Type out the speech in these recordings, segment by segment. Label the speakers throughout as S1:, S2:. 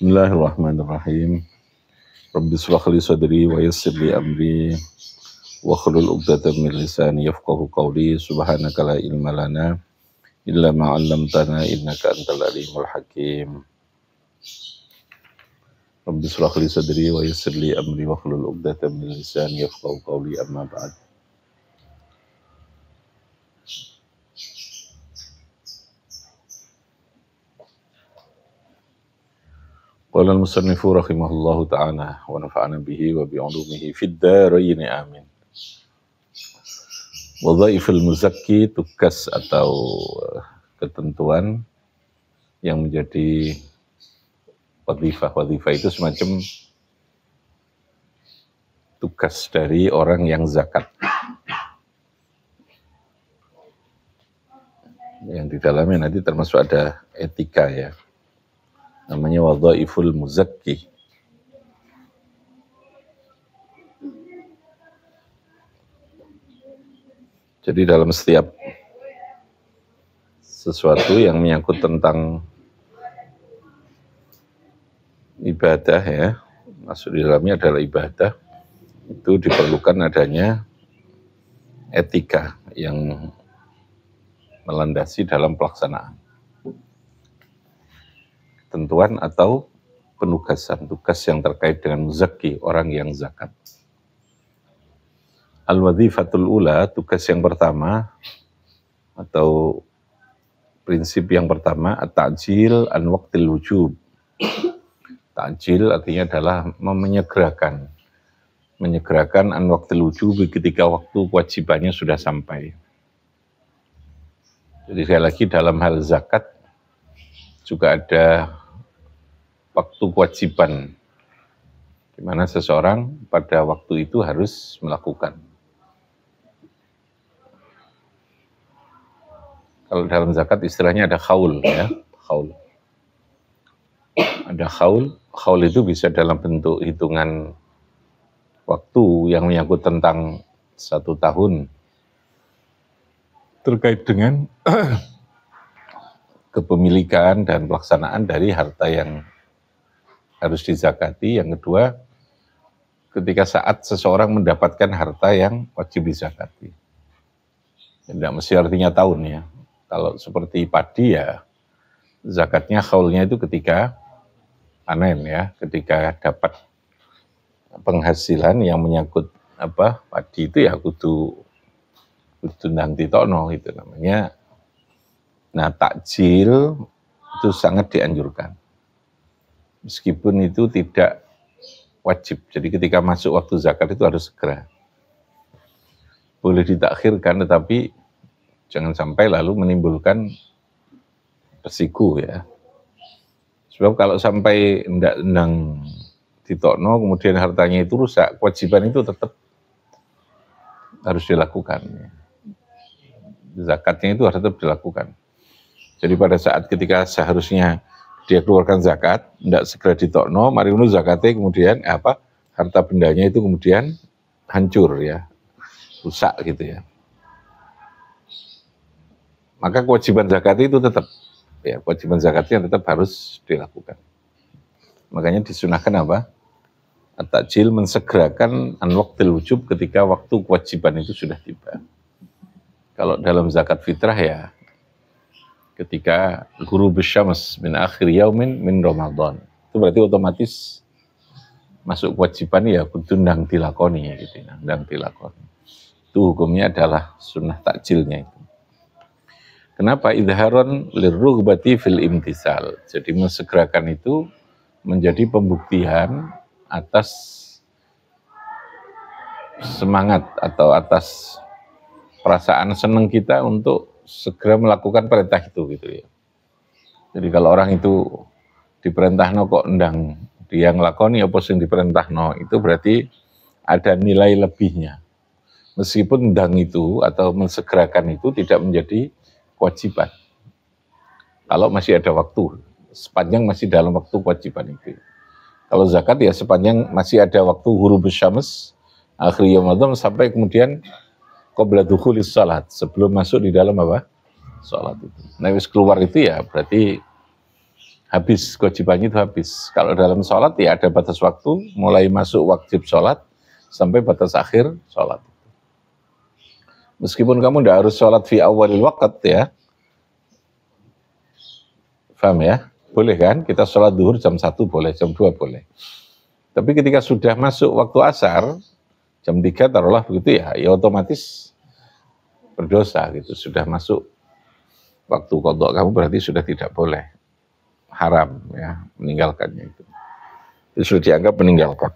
S1: Bismillahirrahmanirrahim. Rabbi shrah li sadri wa yassir li amri wa hlul 'uqdatam min lisani yafqahu qawli. Subhanaka la ilma lana illa ma 'allamtana innaka antal alimul hakim. Rabbi shrah li sadri wa yassir li amri wa hlul 'uqdatam min lisani yafqahu qawli. Amma ba'd. Qala al-musannifu rahimahullahu ta'ala wa nafa'ana bihi wa bi'ulumihi fid dharain amin. Wadhaiful muzakki, tugas atau ketentuan yang menjadi wadhifah. Wadhifah itu semacam tugas dari orang yang zakat. Yang di dalamnya nanti termasuk ada etika ya. Namanya wadhaiful muzakki. Jadi dalam setiap sesuatu yang menyangkut tentang ibadah ya, masuk di dalamnya adalah ibadah, itu diperlukan adanya etika yang melandasi dalam pelaksanaan. Ketentuan atau penugasan, tugas yang terkait dengan muzakki, orang yang zakat. Al-wadhifatul ula, tugas yang pertama atau prinsip yang pertama, at-ta'jil an waqtil wujub. Ta'jil artinya adalah menyegerakan an waqtil wujub ketika waktu kewajibannya sudah sampai. Jadi sekali lagi dalam hal zakat juga ada waktu kewajiban, di mana seseorang pada waktu itu harus melakukan. Kalau dalam zakat istilahnya ada khaul ya, khaul. Ada khaul, khaul itu bisa dalam bentuk hitungan waktu yang menyangkut tentang 1 tahun terkait dengan kepemilikan dan pelaksanaan dari harta yang harus dizakati. Yang kedua, ketika saat seseorang mendapatkan harta yang wajib dizakati. Tidak mesti artinya tahun ya. Kalau seperti padi ya, zakatnya khaulnya itu ketika panen ya, ketika dapat penghasilan yang menyangkut padi itu ya kudu nang ditokno itu namanya. Nah, takjil itu sangat dianjurkan. Meskipun itu tidak wajib. Jadi ketika masuk waktu zakat itu harus segera. Boleh ditakhirkan, tetapi jangan sampai lalu menimbulkan resiko ya. Sebab kalau sampai ndang ditokno, kemudian hartanya itu rusak, kewajiban itu tetap harus dilakukan. Zakatnya itu harus tetap dilakukan. Jadi pada saat ketika seharusnya dia keluarkan zakat, tidak segera ditokno, mari ngono zakatnya kemudian harta bendanya itu kemudian hancur ya, rusak gitu ya. Maka kewajiban zakat itu tetap ya, kewajiban zakatnya tetap harus dilakukan. Makanya disunahkan at-ta'jil, mensegerakan an waqtil wujub ketika waktu kewajiban itu sudah tiba. Kalau dalam zakat fitrah ya, ketika ghurubus syams min akhir yaumin min Ramadan, itu berarti otomatis masuk kewajiban ya kudu ndang dilakoni gitu, ndang dilakoni. Itu hukumnya adalah sunnah takjilnya itu. Kenapa? Idharon lirrughbati fil imtisal. Jadi mensegerakan itu menjadi pembuktian atas semangat atau atas perasaan senang kita untuk segera melakukan perintah itu gitu ya. Jadi kalau orang itu diperintahno kok ndang dia nglakoni apa sing diperintahno, itu berarti ada nilai lebihnya. Meskipun ndang itu atau mensegerakan itu tidak menjadi kewajiban. Kalau masih ada waktu, sepanjang masih dalam waktu kewajiban itu. Kalau zakat ya sepanjang masih ada waktu ghurubus syams akhir Ramadan sampai kemudian qabla dukhulis salat, sebelum masuk di dalam apa? Salat itu. Nah, wis keluar itu ya berarti habis, kewajibannya itu habis. Kalau dalam salat ya ada batas waktu, mulai masuk wajib salat sampai batas akhir salat. Meskipun kamu tidak harus sholat fi awalil waqt ya, paham ya? Boleh kan? Kita sholat duhur jam 1 boleh, jam 2 boleh. Tapi ketika sudah masuk waktu asar, jam 3 taruhlah begitu ya, ya otomatis berdosa gitu. Sudah masuk waktu qadha kamu berarti sudah tidak boleh. Haram ya, meninggalkannya itu. Itu sudah dianggap meninggalkan.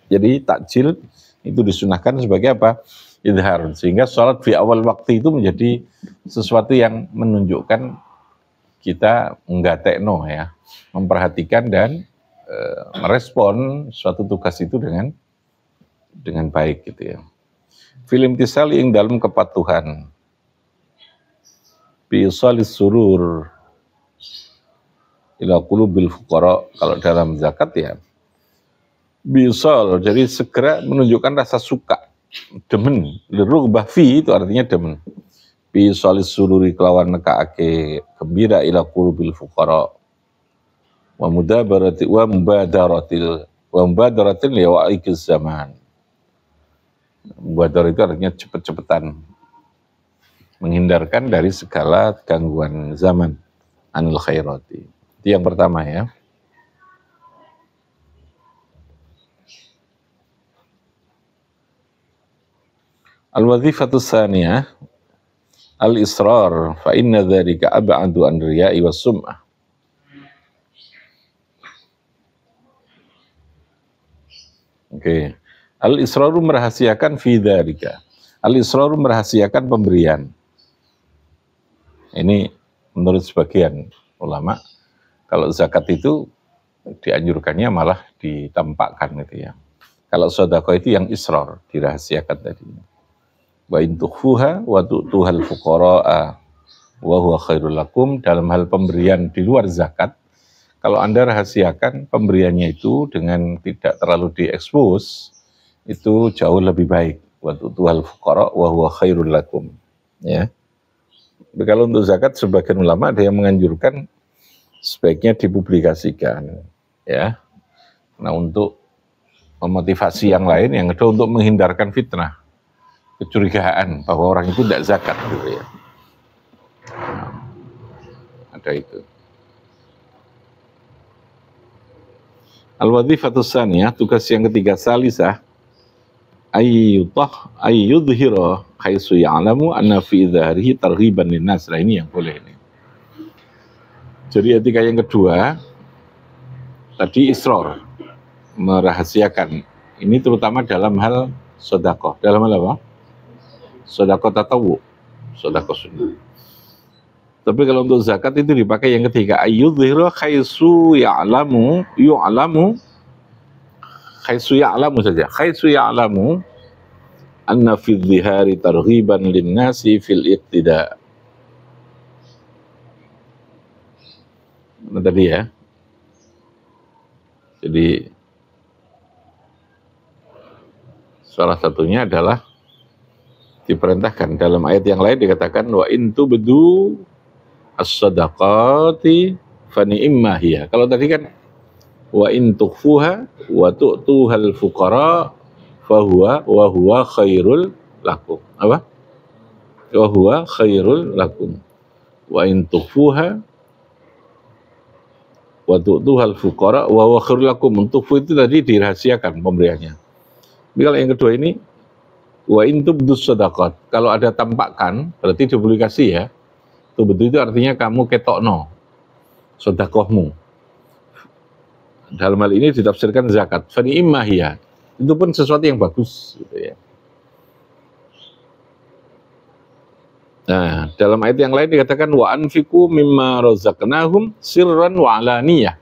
S1: Jadi takjil itu disunahkan sebagai apa? Idhar, sehingga sholat di awal waktu itu menjadi sesuatu yang menunjukkan kita enggak tekno ya, memperhatikan dan merespon suatu tugas itu dengan baik gitu ya. Film tisal yang dalam kepatuhan, bisalis surur ila qulubil fuqara, kalau dalam zakat ya bisal, jadi segera menunjukkan rasa suka, demen, lirughbah fi itu artinya demen. Bi salis sururi kelawan nekaake gembira ila qulubil fuqara wa mubadaratil liwa'ikiz zaman. Mubadar itu artinya cepet-cepetan, menghindarkan dari segala gangguan zaman, anil khairati. Itu yang pertama ya. Al-wadhifatu tsaniyah al-israr fa inna dzalika ab'adu an riya'i was sum'ah. Oke. Al-israru merahasiakan fi dzalika. Al-israru merahasiakan pemberian. Ini menurut sebagian ulama, kalau zakat itu dianjurkannya malah ditampakkan gitu ya. Kalau sedekah itu yang israr, dirahasiakan tadi. Wa in tukhfuha wa tu'tuhal fuqara'a wa huwa khairul lakum, dalam hal pemberian di luar zakat, kalau Anda rahasiakan pemberiannya itu dengan tidak terlalu diekspos, itu jauh lebih baik. Wa tu'tuhal fuqara' wa huwa khairul lakum. Ya. Tapi kalau untuk zakat, sebagian ulama ada yang menganjurkan sebaiknya dipublikasikan, ya. Nah, untuk memotivasi yang lain, yang kedua untuk menghindarkan fitnah, kecurigaan bahwa orang itu tidak zakat gitu ya. Nah, ada itu. Al-wadhifatu tsaniyah, tugas yang ketiga salisah, ayyudhira haitsu ya'lamu anna fi dhahrihi targhiban linnas. Nah, ini yang boleh ini. Jadi etika yang kedua tadi israr, merahasiakan. Ini terutama dalam hal sedekah. Dalam hal apa? Sedekah tatawu, sedekah sunnah. Tapi kalau untuk zakat itu dipakai yang ketiga, ayyudhira haitsu ya'lamu saja. Haitsu ya'lamu anna fi dhihari targhiban linnasi fil iqtida. Nah, tadi ya. Jadi salah satunya adalah diperintahkan dalam ayat yang lain dikatakan wa in tubdu as-sadaqati fa ni'ma hiya. Kalau tadi kan wa in tukhfuha wa tu'tuhal fuqara fa huwa khairul lakum. Apa? Wa huwa khairul lakum. Wa in tukhfuha wa tu'tuhal fuqara wa huwa khairul lakum. Untuk itu tadi dirahasiakan pemberiannya. Tapi kalau yang kedua ini wa in tubdus sadaqat, kalau ada tampakkan berarti dipublikasi ya. Tubdu itu artinya kamu ketokno sedekahmu. Dalam hal ini ditafsirkan zakat. Fa ni'ma hiya. Itu pun sesuatu yang bagus gitu ya. Nah, dalam ayat yang lain dikatakan wa anfiqu mimma razaqnahum sirran wa alaniyah.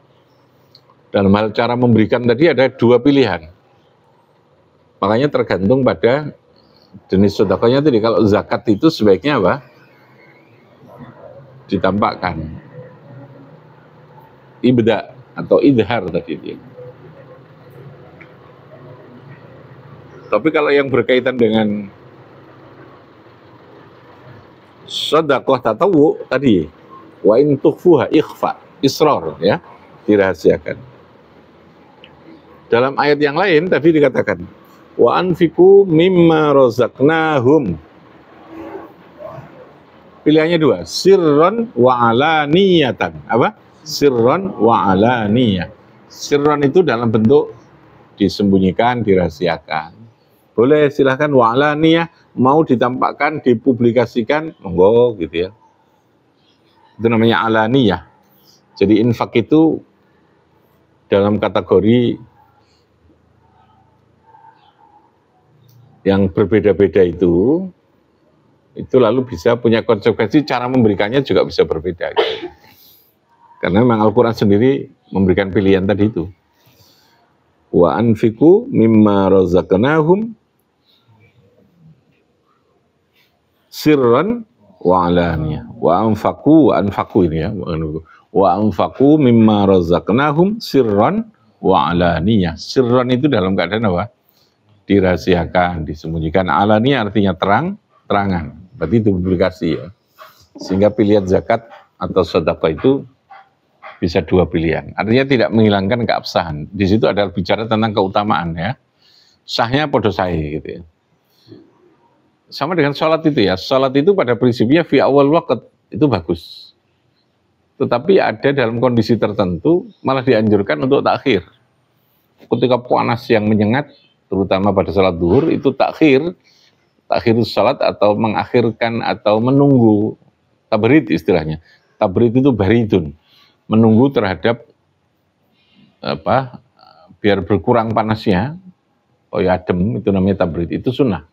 S1: Dalam hal cara memberikan tadi ada dua pilihan. Makanya tergantung pada jenis sedekahnya tadi. Kalau zakat itu sebaiknya apa? Ditampakkan. Ibda atau idhar tadi dia. Tapi kalau yang berkaitan dengan sedekah tatawu tadi, wa in tukhfuha ikhfa, israr ya, dirahasiakan. Dalam ayat yang lain tadi dikatakan wa anfiqu mimma razaqnahum. Pilihannya dua, sirron wa alaniyatan. Apa? Sirron wa alaniyah. Sirron itu dalam bentuk disembunyikan, dirahasiakan. Boleh silahkan wa alaniyah, mau ditampakkan, dipublikasikan, monggo gitu ya. Itu namanya alaniyah. Jadi infak itu dalam kategori yang berbeda-beda itu lalu bisa punya konsekuensi, cara memberikannya juga bisa berbeda. Gitu. Karena memang Al-Quran sendiri memberikan pilihan tadi itu. Wa anfiqu mimma razaqnahum sirran wa alaniyah. Wa anfaqu ini ya. Wa anfaqu mimma razaqnahum sirran wa alaniyah. Sirran itu dalam keadaan apa? Dirahasiakan, disembunyikan. Alaniyah artinya terangan. Berarti itu publikasi ya. Sehingga pilihan zakat atau sedekah itu bisa dua pilihan. Artinya tidak menghilangkan keabsahan. Di situ ada bicara tentang keutamaan ya. Sahnya podo sae gitu ya. Sama dengan sholat itu ya. Sholat itu pada prinsipnya fi awal waqt itu bagus. Tetapi ada dalam kondisi tertentu malah dianjurkan untuk takhir. Ketika panas yang menyengat, terutama pada sholat duhur, itu takhirus sholat atau mengakhirkan atau menunggu, tabrid istilahnya. Tabrid itu baridun, menunggu terhadap apa, biar berkurang panasnya, adem, itu namanya tabrid, itu sunnah.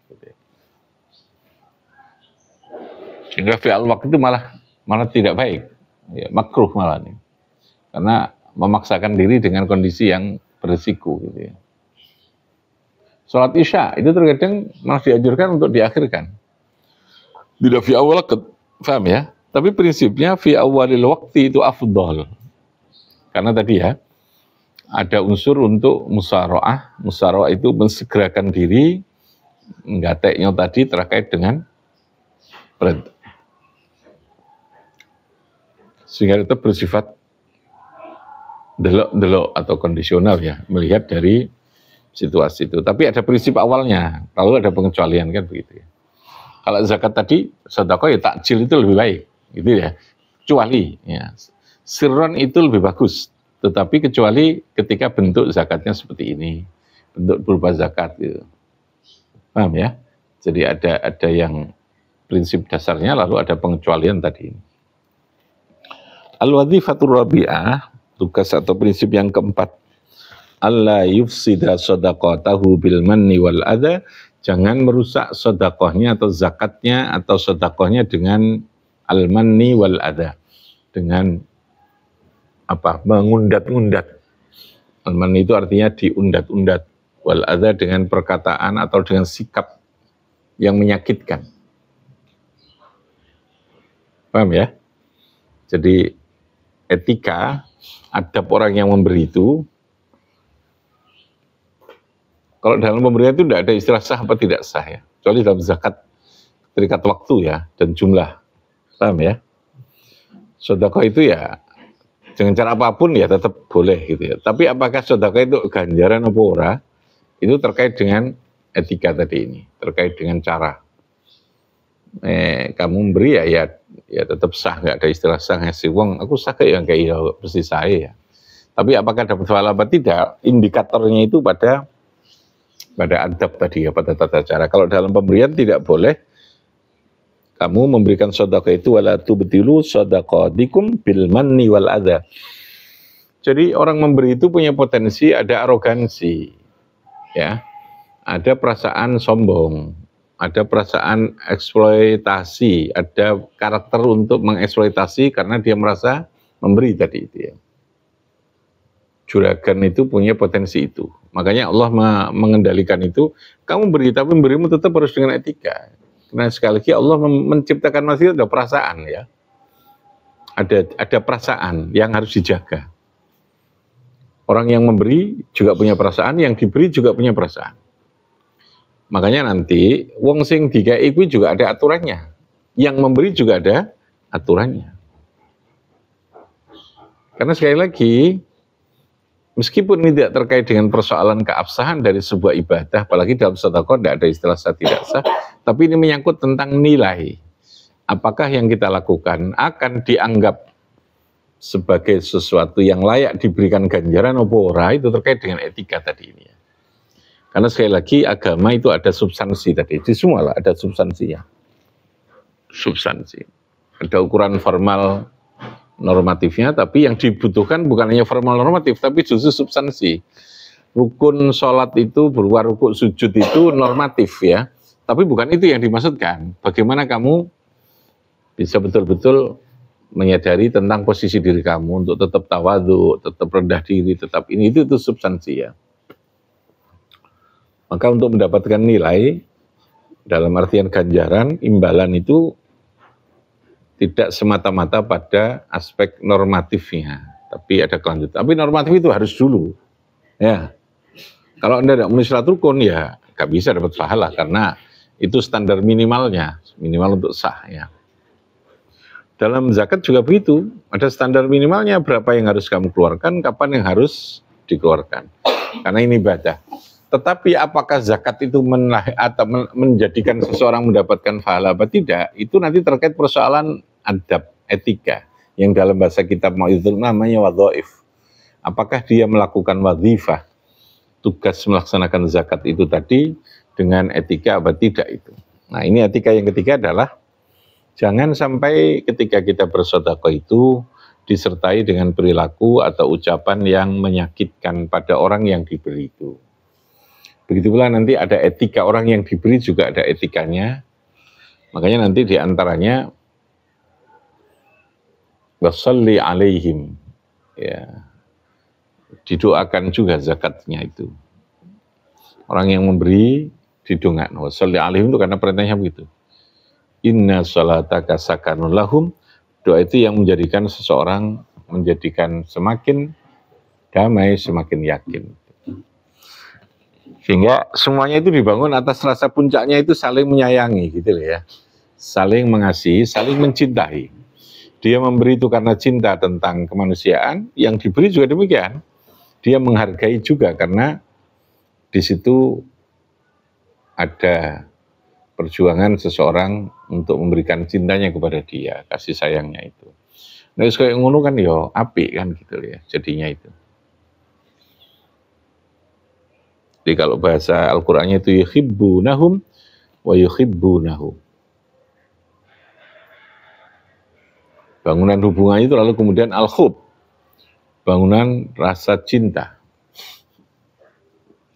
S1: Sehingga fi'al waktu itu malah tidak baik, ya, makruh malah nih, karena memaksakan diri dengan kondisi yang berisiko gitu ya. Sholat isya itu terkadang malah dianjurkan untuk diakhirkan. Tidak fi awal waqt, paham ya? Tapi prinsipnya fi awalil waqti itu afdal. Karena tadi ya, ada unsur untuk musyaroah. Musyaroah itu mensegerakan diri, nggateknya tadi terkait dengan perintah. Sehingga itu bersifat delok atau kondisional ya, melihat dari situasi itu. Tapi ada prinsip awalnya, lalu ada pengecualian kan begitu ya. Kalau zakat tadi, sedekah ya takjil itu lebih baik, gitu ya. Kecuali ya, sirron itu lebih bagus, tetapi kecuali ketika bentuk zakatnya seperti ini, bentuk berupa zakat gitu. Paham ya? Jadi ada yang prinsip dasarnya, lalu ada pengecualian tadi. Al-wadhifatur rabi'ah, tugas atau prinsip yang keempat, alla yufsida shadaqatahu bil manni wal adha, jangan merusak sedekahnya atau zakatnya atau sedekahnya dengan al manni wal adha, dengan apa? Mengundat-undat. Al manni itu artinya diundat-undat, wal adha dengan perkataan atau dengan sikap yang menyakitkan. Paham ya? Jadi etika adab orang yang memberi itu, kalau dalam pemberian itu tidak ada istilah sah apa tidak sah ya. Kecuali dalam zakat terikat waktu ya dan jumlah. Paham ya? Sedekah itu ya dengan cara apapun ya tetap boleh gitu ya. Tapi apakah sedekah itu ganjaran apa ora? Itu terkait dengan etika tadi ini, terkait dengan cara. Kamu memberi ya tetap sah, nggak ada istilah sah ngasih uang. Aku sah kayak persis saya ya. Tapi apakah dapat pahala apa tidak? Indikatornya itu pada adab tadi ya, pada tata cara. Kalau dalam pemberian tidak boleh kamu memberikan sedekah itu wala tubtilu shadaqatikum bil manni wal adha. Jadi orang memberi itu punya potensi ada arogansi. Ya. Ada perasaan sombong, ada perasaan eksploitasi, ada karakter untuk mengeksploitasi karena dia merasa memberi tadi itu ya. Juragan itu punya potensi itu. Makanya Allah mengendalikan itu. Kamu beri, tapi berimu tetap harus dengan etika. Karena sekali lagi Allah menciptakan manusia ada perasaan ya. Ada perasaan yang harus dijaga. Orang yang memberi juga punya perasaan, yang diberi juga punya perasaan. Makanya nanti wong sing dikai kuwi juga ada aturannya. Yang memberi juga ada aturannya. Karena sekali lagi, meskipun ini tidak terkait dengan persoalan keabsahan dari sebuah ibadah, apalagi dalam sedekah tidak ada istilah sah tidak sah, tapi ini menyangkut tentang nilai. Apakah yang kita lakukan akan dianggap sebagai sesuatu yang layak diberikan ganjaran atau ora, itu terkait dengan etika tadi ini. Karena sekali lagi agama itu ada substansi tadi, di semua lah ada substansinya. Substansi. Ada ukuran formal normatifnya, tapi yang dibutuhkan bukan hanya formal normatif, tapi justru substansi. Rukun sholat itu berupa rukuk sujud itu normatif ya, tapi bukan itu yang dimaksudkan. Bagaimana kamu bisa betul-betul menyadari tentang posisi diri kamu untuk tetap tawadhu, tetap rendah diri, tetap ini itu substansi ya. Maka untuk mendapatkan nilai dalam artian ganjaran, imbalan itu tidak semata-mata pada aspek normatifnya, tapi ada kelanjutan. Tapi normatif itu harus dulu, ya. Kalau Anda tidak memenuhi syarat rukun, ya nggak bisa dapat pahala karena itu standar minimalnya, minimal untuk sah, ya. Dalam zakat juga begitu, ada standar minimalnya berapa yang harus kamu keluarkan, kapan yang harus dikeluarkan, karena ini ibadah. Tetapi apakah zakat itu atau menjadikan seseorang mendapatkan pahala apa tidak, itu nanti terkait persoalan adab, etika, yang dalam bahasa kitab Mau'izul namanya wadhaif. Apakah dia melakukan wadhifah, tugas melaksanakan zakat itu tadi, dengan etika apa tidak itu. Nah ini etika yang ketiga adalah, jangan sampai ketika kita bersedekah itu, disertai dengan perilaku atau ucapan yang menyakitkan pada orang yang diberi itu. Begitu pula nanti ada etika, orang yang diberi juga ada etikanya. Makanya nanti diantaranya wassalli alaihim, ya, didoakan juga zakatnya itu. Orang yang memberi didoakan. Wassalli alaihim itu karena perintahnya begitu. Inna salataka sakanun lahum, doa itu yang menjadikan seseorang menjadikan semakin damai, semakin yakin. Sehingga semuanya itu dibangun atas rasa puncaknya itu saling menyayangi gitu loh ya. Saling mengasihi, saling mencintai. Dia memberi itu karena cinta tentang kemanusiaan, yang diberi juga demikian. Dia menghargai juga karena di situ ada perjuangan seseorang untuk memberikan cintanya kepada dia, kasih sayangnya itu. Nah, kayak ngono kan yo apik kan gitu loh ya, jadinya itu. Jadi kalau bahasa Al-Qur'annya itu yuhibbunahum wa yuhibbunahu. Bangunan hubungannya itu lalu kemudian al-hub, bangunan rasa cinta.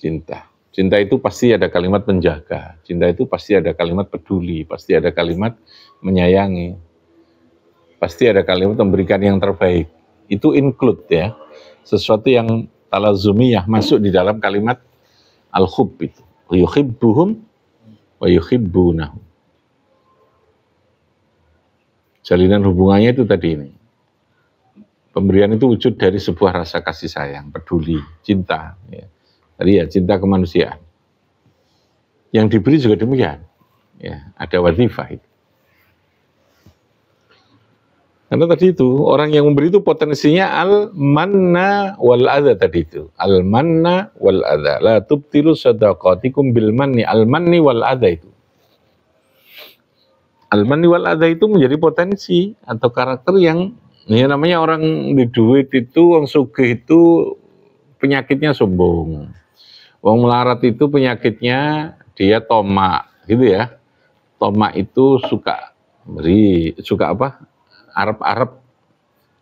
S1: Cinta. Cinta itu pasti ada kalimat menjaga, cinta itu pasti ada kalimat peduli, pasti ada kalimat menyayangi, pasti ada kalimat memberikan yang terbaik. Itu include ya, sesuatu yang talazumiyah masuk di dalam kalimat al-hub itu. Yuhibbuhum wa yuhibbunahu. Jalinan hubungannya itu tadi ini. Pemberian itu wujud dari sebuah rasa kasih sayang, peduli, cinta. Ya. Tadi ya cinta kemanusiaan. Yang diberi juga demikian. Ya, ada wadhifah itu. Karena tadi itu orang yang memberi itu potensinya al-manna wal adha tadi itu. Al-manna wal adha. La tubtilu sadaqatikum bil manni. Al-manni wal adha itu. Al-manni wal adha itu menjadi potensi atau karakter yang ya namanya orang di duit itu, orang sugih itu penyakitnya sombong. Orang melarat itu penyakitnya dia tomak, gitu ya. Tomak itu suka beri, suka apa? Arep-arep,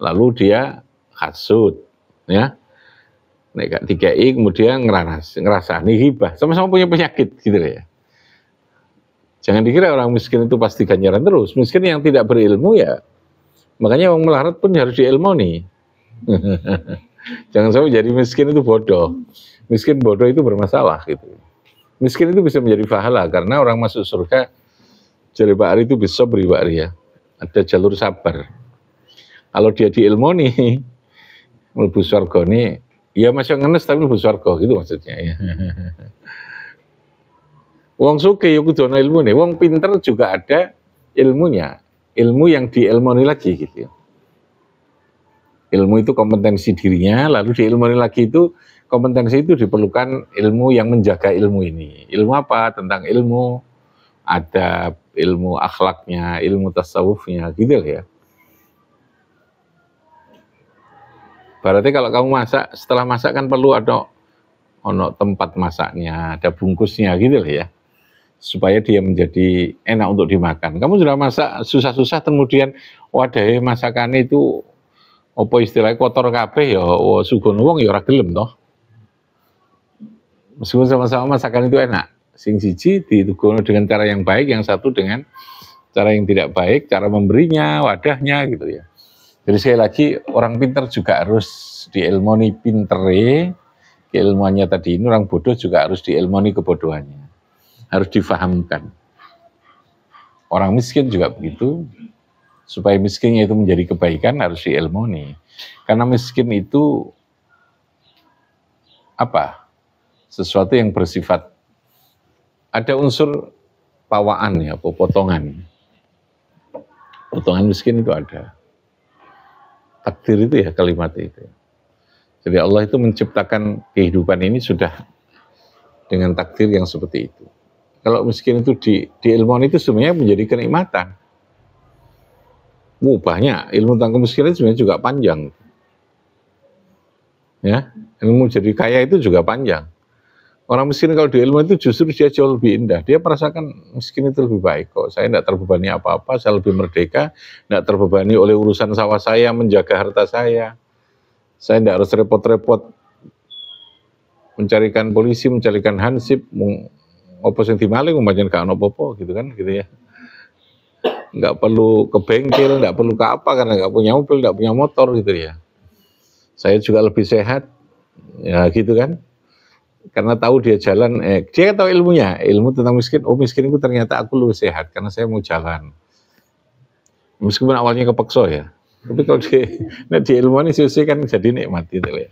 S1: lalu dia hasud, ya. Nek dikai kemudian ngerasani hibah, sama-sama punya penyakit, gitu ya. Jangan dikira orang miskin itu pasti ganjaran terus. Miskin yang tidak berilmu ya, makanya orang melarat pun harus diilmoni. Jangan sampai jadi miskin itu bodoh. Miskin bodoh itu bermasalah gitu. Miskin itu bisa menjadi pahala karena orang masuk surga jadi Pak Ari itu bisa beri Pak Ari ya. Ada jalur sabar. Kalau dia diilmoni, mlebu surga ini, ya masih ngenes tapi mlebu surga gitu maksudnya ya. Wong sugih ya kudu ana ilmune, wong pinter juga ada ilmunya. Ilmu yang diilmoni lagi gitu ya. Ilmu itu kompetensi dirinya, lalu diilmoni lagi itu kompetensi itu diperlukan ilmu yang menjaga ilmu ini. Ilmu apa? Tentang ilmu adab, ilmu akhlaknya, ilmu tasawufnya, gitu ya. Berarti kalau kamu masak, setelah masak kan perlu ada tempat masaknya, ada bungkusnya gitu ya. Supaya dia menjadi enak untuk dimakan. Kamu sudah masak susah-susah kemudian wadah masakan itu apa istilahnya kotor kabeh ya sugono wong ya ora gelem toh. Meskipun sama-sama masakan itu enak. Sing siji ditugono dengan cara yang baik, yang satu dengan cara yang tidak baik, cara memberinya, wadahnya gitu ya. Jadi sekali lagi orang pintar juga harus diilmoni pintere, keilmuannya tadi ini, orang bodoh juga harus diilmoni kebodohannya. Harus difahamkan. Orang miskin juga begitu, supaya miskinnya itu menjadi kebaikan harus diilmoni. Karena miskin itu apa? Sesuatu yang bersifat, ada unsur pawaan ya, potongan. Potongan miskin itu ada. Takdir itu ya kalimat itu. Jadi Allah itu menciptakan kehidupan ini sudah dengan takdir yang seperti itu. Kalau miskin itu di ilmuwan itu sebenarnya menjadi kenikmatan. Banyak ilmu tentang kemiskinan sebenarnya juga panjang. Ya, ilmu jadi kaya itu juga panjang. Orang miskin kalau di ilmu itu justru dia jauh lebih indah. Dia merasakan miskin itu lebih baik kok. Saya tidak terbebani apa-apa, saya lebih merdeka, tidak terbebani oleh urusan sawah saya, menjaga harta saya. Saya tidak harus repot-repot mencarikan polisi, mencarikan hansip, apa yang dimaling, umpamanya gak ono apa-apa gitu kan, gitu ya. Nggak perlu ke bengkel, nggak perlu ke apa karena nggak punya mobil, nggak punya motor gitu ya. Saya juga lebih sehat, ya gitu kan. Karena tahu dia jalan, dia tahu ilmunya, ilmu tentang miskin. Oh miskin itu ternyata aku lebih sehat karena saya mau jalan. Meskipun awalnya kepeksa ya, tapi kalau di ilmu ini sih kan jadi nikmat gitu ya.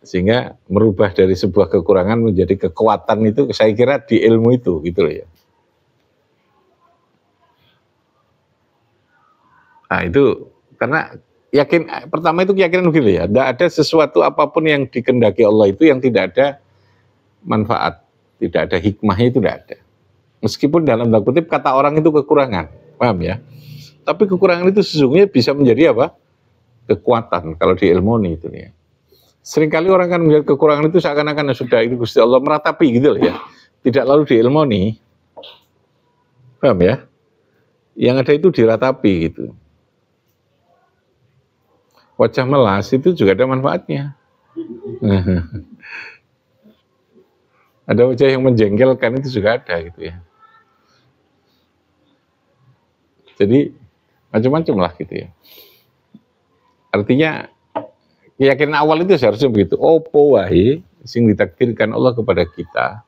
S1: Sehingga merubah dari sebuah kekurangan menjadi kekuatan itu saya kira di ilmu itu gitu loh ya. Nah itu karena yakin, pertama itu keyakinan begini ya, tidak ada sesuatu apapun yang dikehendaki Allah itu yang tidak ada manfaat, tidak ada hikmahnya, itu tidak ada. Meskipun dalam tanda kutip kata orang itu kekurangan, paham ya? Tapi kekurangan itu sesungguhnya bisa menjadi apa? Kekuatan kalau diilmoni itu ya. Seringkali orang kan melihat kekurangan itu seakan-akan sudah itu Gusti Allah meratapi gitu loh ya. Tidak lalu diilmoni, paham ya? Yang ada itu diratapi gitu. Wajah melas itu juga ada manfaatnya. Ada wajah yang menjengkelkan itu juga ada gitu ya. Jadi macam-macam lah gitu ya. Artinya keyakinan awal itu seharusnya begitu. Opo wae sing ditakdirkan Allah kepada kita,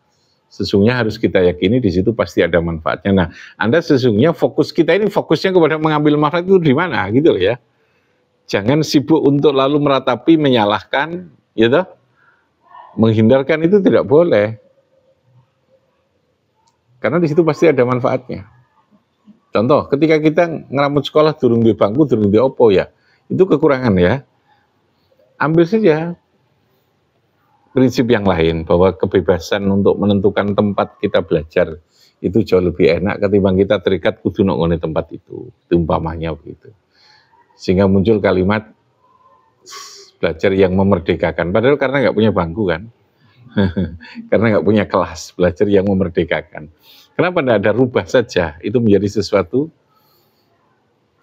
S1: sesungguhnya harus kita yakini di situ pasti ada manfaatnya. Nah, Anda sesungguhnya fokus kita ini fokusnya kepada mengambil manfaat itu di mana gitu loh ya. Jangan sibuk untuk lalu meratapi, menyalahkan, gitu. Menghindarkan itu tidak boleh. Karena di situ pasti ada manfaatnya. Contoh, ketika kita ngeramut sekolah durung di bangku, durung di opo ya, itu kekurangan ya. Ambil saja prinsip yang lain, bahwa kebebasan untuk menentukan tempat kita belajar itu jauh lebih enak ketimbang kita terikat kudu nongone tempat itu umpamanya begitu. Sehingga muncul kalimat belajar yang memerdekakan. Padahal karena nggak punya bangku kan, karena nggak punya kelas, belajar yang memerdekakan. Kenapa tidak ada rubah saja? Itu menjadi sesuatu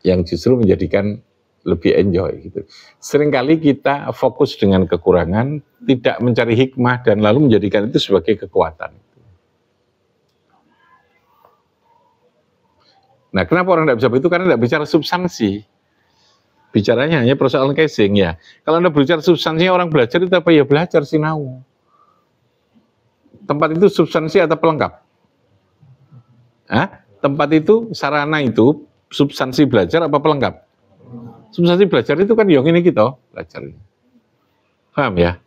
S1: yang justru menjadikan lebih enjoy gitu. Seringkali kita fokus dengan kekurangan, tidak mencari hikmah dan lalu menjadikan itu sebagai kekuatan. Nah, kenapa orang tidak bisa begitu? Karena tidak bicara substansi. Bicaranya hanya persoalan casing ya. Kalau Anda berbicara substansinya, orang belajar itu apa ya? Belajar sinau. Tempat itu substansi atau pelengkap? Hah? Tempat itu, sarana itu, substansi belajar apa pelengkap? Substansi belajar itu kan yang ini kita belajar. Paham ya?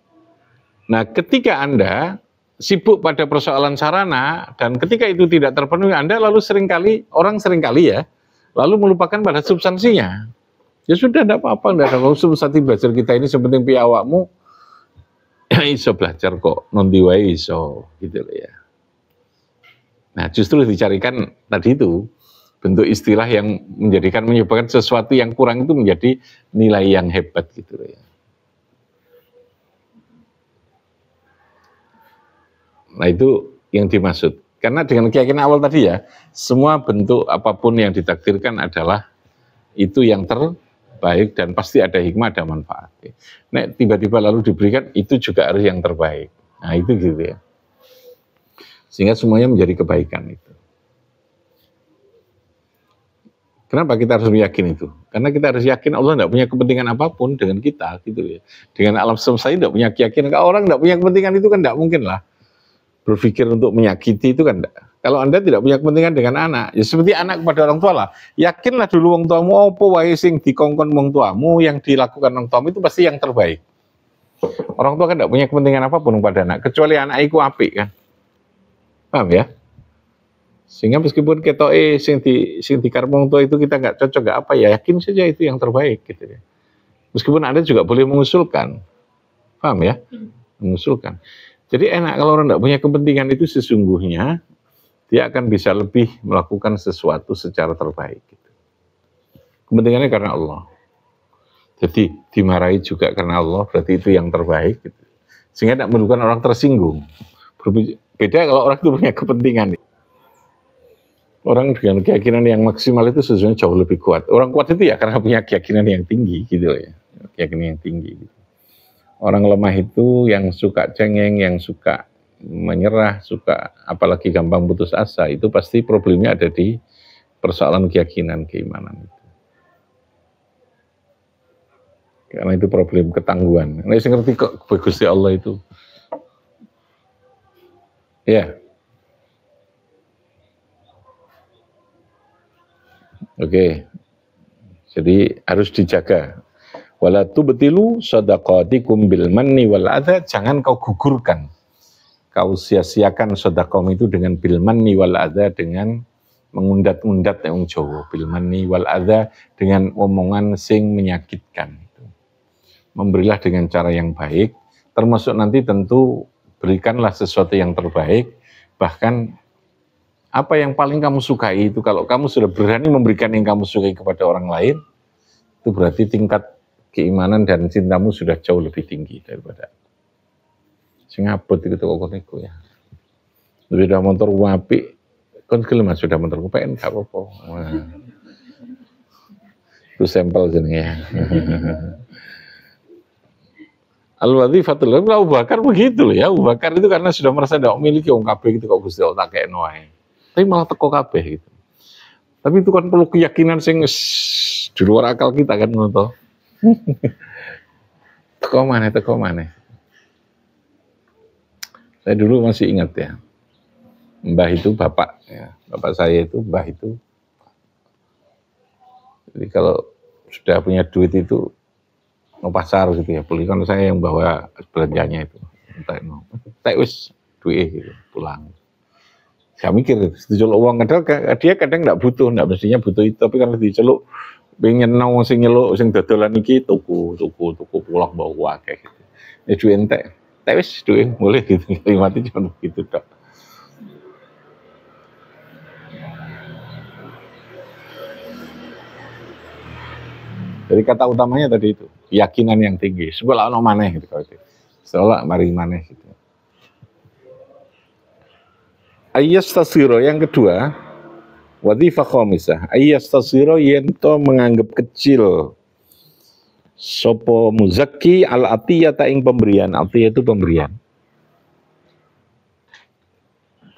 S1: Nah, ketika Anda sibuk pada persoalan sarana, dan ketika itu tidak terpenuhi, Anda lalu orang seringkali ya, lalu melupakan pada substansinya. Ya sudah, tidak apa-apa, tidak ada substansi belajar kita ini, sepenting piawakmu, iso belajar kok, nanti wae iso, gitu loh ya. Nah, justru dicarikan tadi itu, bentuk istilah yang menyebabkan sesuatu yang kurang itu menjadi nilai yang hebat gitu loh ya. Nah, itu yang dimaksud. Karena dengan keyakinan awal tadi ya, semua bentuk apapun yang ditakdirkan adalah itu yang terbaik dan pasti ada hikmah, ada manfaat. Nah, tiba-tiba lalu diberikan, itu juga harus yang terbaik. Nah, itu gitu ya. Sehingga semuanya menjadi kebaikan itu. Kenapa kita harus meyakini itu? Karena kita harus yakin Allah tidak punya kepentingan apapun dengan kita, gitu ya. Dengan alam semesta ini tidak punya keyakinan. Kalau orang tidak punya kepentingan itu kan tidak mungkin lah berpikir untuk menyakiti itu kan. Kalau Anda tidak punya kepentingan dengan anak, ya seperti anak kepada orang tua lah. Yakinlah dulu wong tuamu apa wae sing dikongkon wong tuamu, yang dilakukan wong tuamu itu pasti yang terbaik. Orang tua kan tidak punya kepentingan apapun pada anak, kecuali anak iku apik kan. Paham ya? Sehingga meskipun ketoke sing dikarep wong tua itu kita nggak cocok, nggak apa ya, yakin saja itu yang terbaik gitu ya. Meskipun Anda juga boleh mengusulkan. Paham ya? Mengusulkan. Jadi enak kalau orang tidak punya kepentingan itu, sesungguhnya dia akan bisa lebih melakukan sesuatu secara terbaik. Gitu. Kepentingannya karena Allah. Jadi dimarahi juga karena Allah, berarti itu yang terbaik. Gitu. Sehingga tidak menimbulkan orang tersinggung. Beda kalau orang itu punya kepentingan. Orang dengan keyakinan yang maksimal itu sesungguhnya jauh lebih kuat. Orang kuat itu ya karena punya keyakinan yang tinggi, gitu ya. Keyakinan yang tinggi. Gitu. Orang lemah itu yang suka cengeng, yang suka menyerah, suka apalagi gampang putus asa, itu pasti problemnya ada di persoalan keyakinan, keimanan itu. Karena itu problem ketangguhan. Nah, saya ngerti kok bagus ya Allah itu. Ya. Oke. Jadi harus dijaga. Wala tubtilu shadaqatikum bil manni wal adza, jangan kau gugurkan, kau sia-siakan sedekahmu itu dengan bil manni wal adza, dengan mengundat-undat yang Jawa, bil manni wal adza, dengan omongan sing menyakitkan. Memberilah dengan cara yang baik, termasuk nanti tentu berikanlah sesuatu yang terbaik, bahkan apa yang paling kamu sukai itu, kalau kamu sudah berani memberikan yang kamu sukai kepada orang lain, itu berarti tingkat keimanan dan cintamu sudah jauh lebih tinggi daripada singaput itu kok niku ya. Sudah motor apik, kon gelem sudah motor pengen gak apa-apa. Itu sampel jenenge ya. Al-wadhifatul Abu Bakar begitu loh ya. Abu Bakar itu karena sudah merasa tidak memiliki wong kabeh gitu kok Gusti Allah tak kekno ae. Tapi malah teko kabeh gitu. Tapi itu kan perlu keyakinan sing di luar akal kita kan ngono. Teko mana. Saya dulu masih ingat ya, mbah itu bapak ya, bapak saya itu mbah itu. Jadi kalau sudah punya duit itu mau pasar gitu ya, beli kan saya yang bawa belanjanya itu. Tak wis duit gitu, pulang. Saya mikir diceluk uang, dia kadang nggak butuh, nggak mestinya butuh itu, tapi kan diceluk pengen nau sing nyeluk sing dodolan iki tuku pulang bawa akeh gitu. Ya duwe entek. Tak wis duwe boleh gitu. Mati cuma gitu tok. Jadi kata utamanya tadi itu, keyakinan yang tinggi. Sebelah ono maneh gitu kalau itu. Seolah mari maneh gitu. Ayyastasiro yang kedua, wadhifah khamisah, ayyastasiro yento menganggap kecil sopo muzaki al atiyata ing pemberian. Atiyah itu pemberian.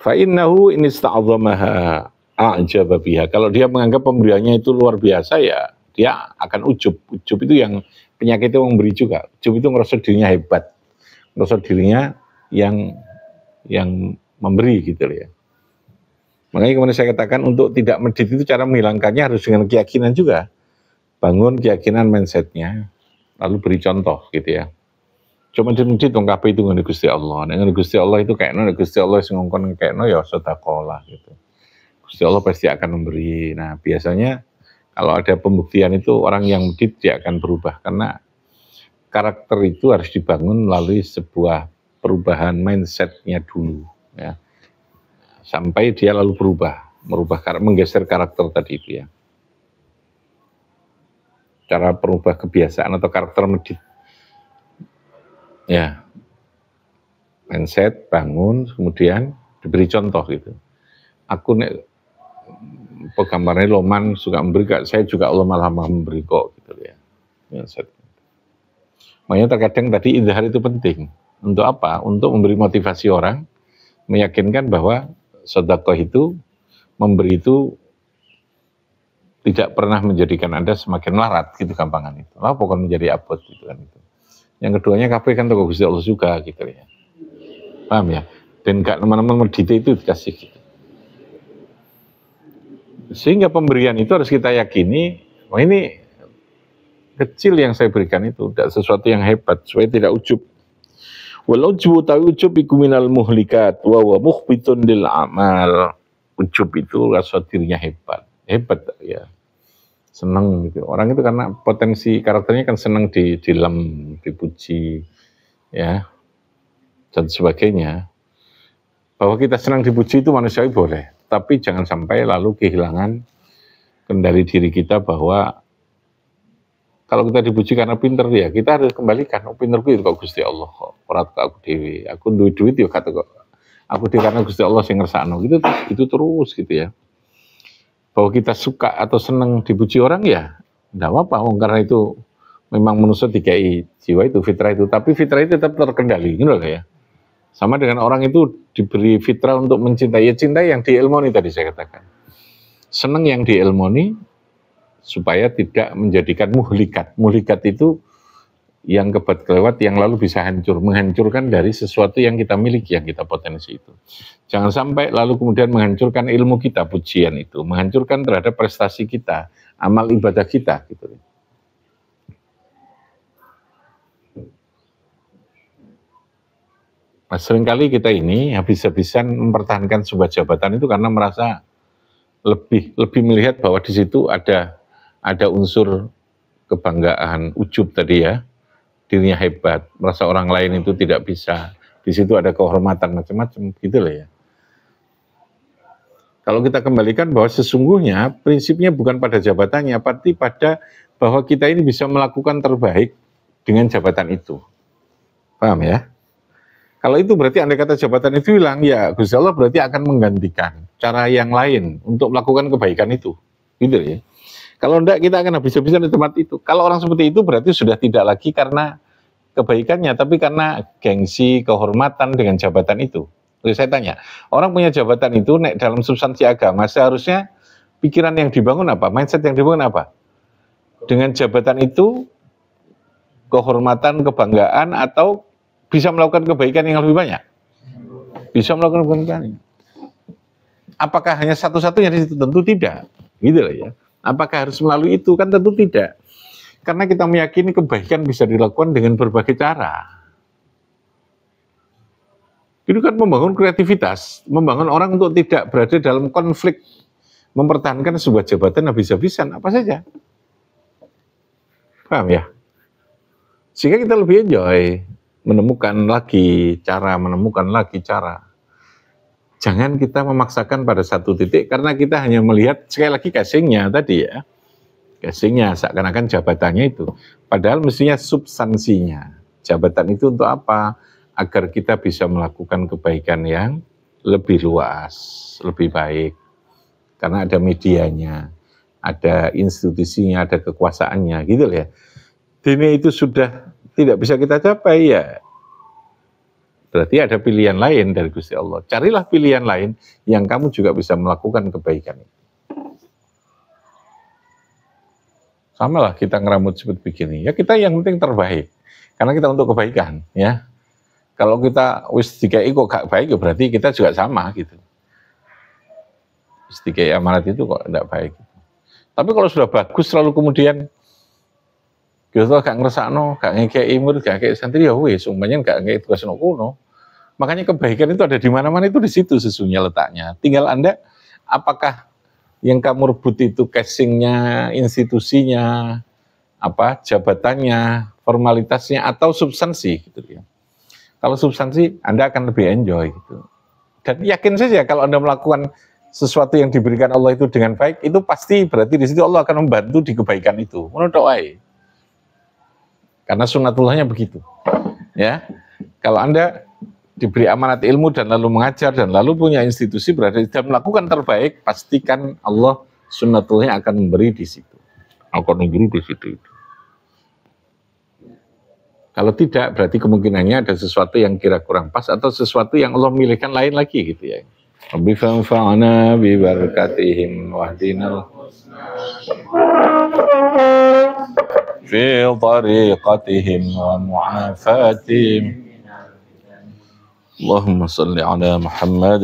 S1: Fa innahu in ista'zamaha a'jaba biha. Kalau dia menganggap pemberiannya itu luar biasa, ya dia akan ujub. Ujub itu yang penyakit itu memberi juga. Ujub itu ngerasa dirinya hebat, ngerasa dirinya yang memberi gitu ya. Makanya kemudian saya katakan untuk tidak medit itu cara menghilangkannya harus dengan keyakinan juga. Bangun keyakinan mindsetnya, lalu beri contoh gitu ya. Cuma masjid wong kabeh itu ngene Gusti Allah. Nek ngene Gusti Allah itu kayakno nek Gusti Allah sing ngongkon kayakno ya sedekah lah gitu. Gusti Allah pasti akan memberi. Nah, biasanya kalau ada pembuktian itu orang yang medit dia akan berubah karena karakter itu harus dibangun melalui sebuah perubahan mindsetnya dulu ya. Sampai dia lalu menggeser karakter tadi itu ya. Cara perubah kebiasaan atau karakter medit. Ya. Mindset, bangun, kemudian diberi contoh gitu. Aku nek penggambarnya loman suka memberi, saya juga Allah malah memberi kok gitu ya. Mindset. Makanya terkadang tadi izhar itu penting. Untuk apa? Untuk memberi motivasi orang, meyakinkan bahwa sedekah itu, memberi itu tidak pernah menjadikan Anda semakin melarat gitu gampangan itu. Lah pokoknya menjadi abot gitu kan itu. Yang keduanya kabeh kan toko Gusti Allah juga gitu ya. Paham ya? Dan gak teman-teman medite itu dikasih gitu. Sehingga pemberian itu harus kita yakini, oh ini kecil yang saya berikan itu, tidak sesuatu yang hebat, supaya tidak ujub. Walau ujub tahu ujub iku minal muhlikat, wa mukhbitun lil amal. Ujub itu rasa dirinya hebat ya. Senang gitu. Orang itu karena potensi karakternya kan senang dilem, dipuji, ya, dan sebagainya. Bahwa kita senang dipuji itu manusiawi boleh, tapi jangan sampai lalu kehilangan kendali diri kita bahwa kalau kita dipuji karena pinter ya, kita harus kembalikan, oh pinterku itu kok Gusti Allah kok, ora aku dewi, aku duit ya kata kok, aku dewi karena Gusti Allah sing ngersakno, itu terus gitu ya. Bahwa kita suka atau senang dipuji orang ya, enggak apa-apa, karena itu memang manusia dikai jiwa itu, fitrah itu, tapi fitrah itu tetap terkendali, gitu loh ya. Sama dengan orang itu diberi fitrah untuk mencintai, ya cintai yang diilmoni tadi saya katakan. Senang yang diilmoni, supaya tidak menjadikan muhlikat. Muhlikat itu yang kebat kelewat, yang lalu bisa menghancurkan dari sesuatu yang kita miliki, yang kita potensi itu. Jangan sampai lalu kemudian menghancurkan ilmu kita, pujian itu, menghancurkan terhadap prestasi kita, amal ibadah kita, gitu. Nah, seringkali kita ini habis-habisan mempertahankan sebuah jabatan itu karena merasa lebih melihat bahwa di situ ada unsur kebanggaan, ujub tadi ya, dirinya hebat, merasa orang lain itu tidak bisa, di situ ada kehormatan macam-macam, gitu loh ya. Kalau kita kembalikan bahwa sesungguhnya prinsipnya bukan pada jabatannya, tapi pada bahwa kita ini bisa melakukan terbaik dengan jabatan itu. Paham ya? Kalau itu berarti andai kata jabatan itu hilang, ya Gusti Allah berarti akan menggantikan cara yang lain untuk melakukan kebaikan itu. Gitu ya. Kalau enggak, kita akan habis-habisan di tempat itu. Kalau orang seperti itu berarti sudah tidak lagi karena kebaikannya, tapi karena gengsi, kehormatan dengan jabatan itu. Jadi saya tanya, orang punya jabatan itu dalam substansi agama, seharusnya pikiran yang dibangun apa? Mindset yang dibangun apa? Dengan jabatan itu, kehormatan, kebanggaan, atau bisa melakukan kebaikan yang lebih banyak? Bisa melakukan kebaikan. Apakah hanya satu-satunya di situ? Tentu tidak. Gitu loh ya. Apakah harus melalui itu? Kan tentu tidak. Karena kita meyakini kebaikan bisa dilakukan dengan berbagai cara. Itu kan membangun kreativitas, membangun orang untuk tidak berada dalam konflik, mempertahankan sebuah jabatan habis-habisan, apa saja. Paham ya? Sehingga kita lebih enjoy, menemukan lagi cara. Jangan kita memaksakan pada satu titik, karena kita hanya melihat, sekali lagi casingnya tadi ya, casingnya seakan-akan jabatannya itu, padahal mestinya substansinya. Jabatan itu untuk apa? Agar kita bisa melakukan kebaikan yang lebih luas, lebih baik. Karena ada medianya, ada institusinya, ada kekuasaannya, gitu ya. Dini itu sudah tidak bisa kita capai ya, berarti ada pilihan lain dari Gusti Allah. Carilah pilihan lain yang kamu juga bisa melakukan kebaikan. Sama lah kita ngeramut seperti begini. Ya kita yang penting terbaik. Karena kita untuk kebaikan, ya. Kalau kita wis dikai kok gak baik, ya berarti kita juga sama gitu. Wis dikai amanat itu kok tidak baik. Tapi kalau sudah bagus, lalu kemudian Gitu gak ngersakno, gak ngekei murid, gak ngekei santri ya wis, umpamanya gak ngekei tugas kuno. Makanya kebaikan itu ada di mana-mana, itu di situ sesungguhnya letaknya. Tinggal Anda apakah yang kamu rebut itu casingnya, institusinya, apa jabatannya, formalitasnya, atau substansi gitu ya. Kalau substansi Anda akan lebih enjoy gitu. Dan yakin saja kalau Anda melakukan sesuatu yang diberikan Allah itu dengan baik, itu pasti berarti di situ Allah akan membantu di kebaikan itu. Menurut doai. Karena sunatullahnya begitu. Ya. Kalau Anda diberi amanat ilmu dan lalu mengajar dan lalu punya institusi berarti tidak melakukan terbaik, pastikan Allah sunnatullahnya akan memberi di situ. Akan memberi di situ. Kalau tidak, berarti kemungkinannya ada sesuatu yang kira kurang pas atau sesuatu yang Allah milihkan lain lagi gitu ya. Rabbi fanfa'na bi barakatihim wahdinal fi tariqatihim wa mu'afatihim. Allahumma salli ala Muhammad.